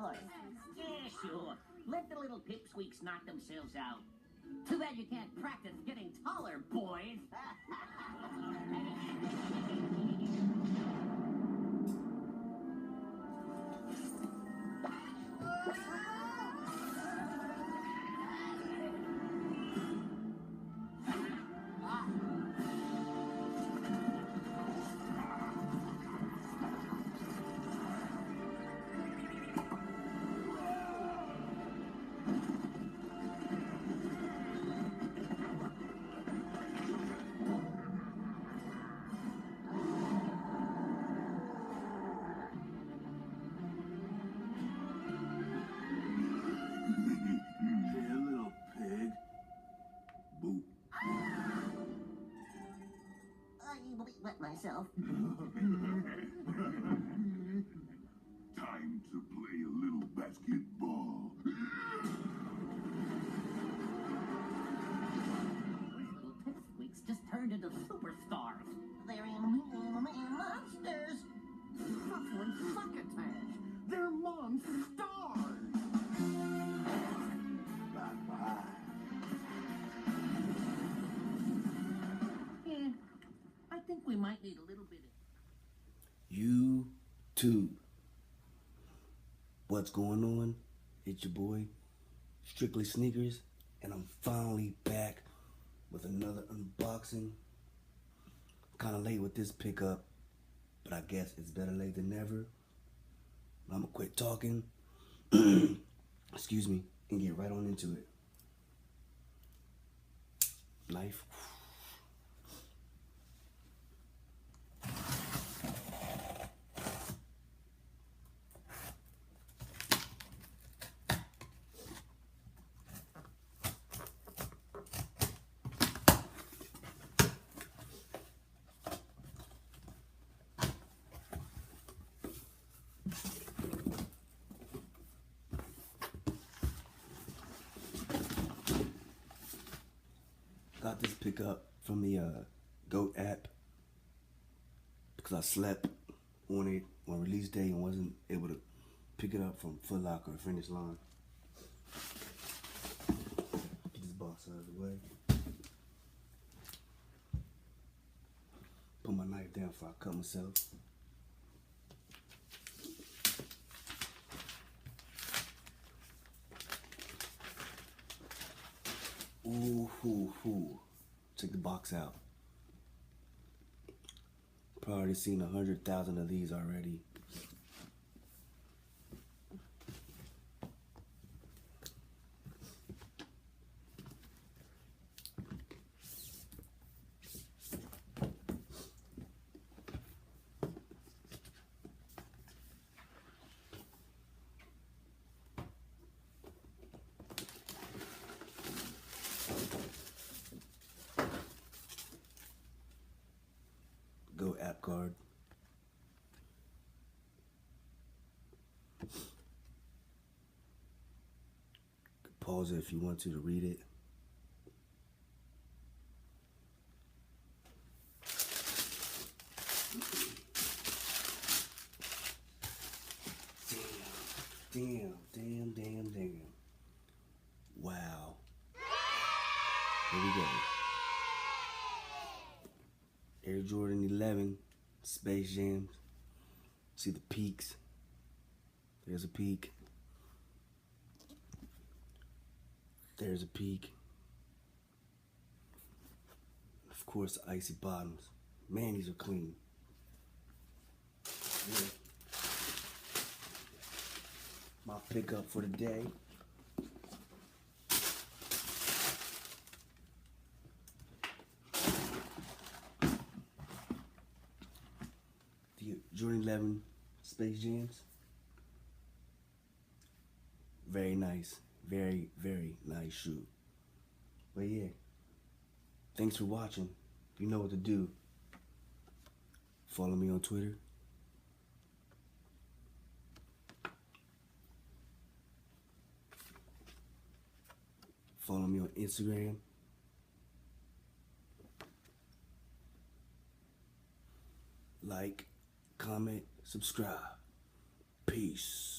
course. Yeah, sure. Let the little pipsqueaks knock themselves out. Too bad you can't practice getting taller, boys. Hey, little pig. Boo. I wet myself. Time to play a little basketball. These little pipsqueaks just turned into superstars. They're monsters. Suffering succotash. They're monsters. Bye-bye. Yeah, I think we might need a little bit of... YouTube. What's going on? It's your boy, Strictly Sneakers, and I'm finally back with another unboxing. Kind of late with this pickup, but I guess it's better late than never. I'm gonna quit talking, excuse me, and get right on into it. Knife. Got this pickup from the GOAT app because I slept on it on release day and wasn't able to pick it up from Foot Locker or Finish Line. Get this box out of the way. Put my knife down before I cut myself. Ooh. Check the box out. Probably seen 100,000 of these already. GOAT app card. Pause it if you want to read it. Damn. Wow. Here we go. Air Jordan 11, Space Jams. See the peaks. There's a peak. There's a peak. Of course, icy bottoms. Man, these are clean. Yeah. My pickup for the day. The Jordan 11 Space Jams. Very nice. Very nice shoe. But yeah. Thanks for watching. You know what to do. Follow me on Twitter. Follow me on Instagram. Like, comment, subscribe. Peace.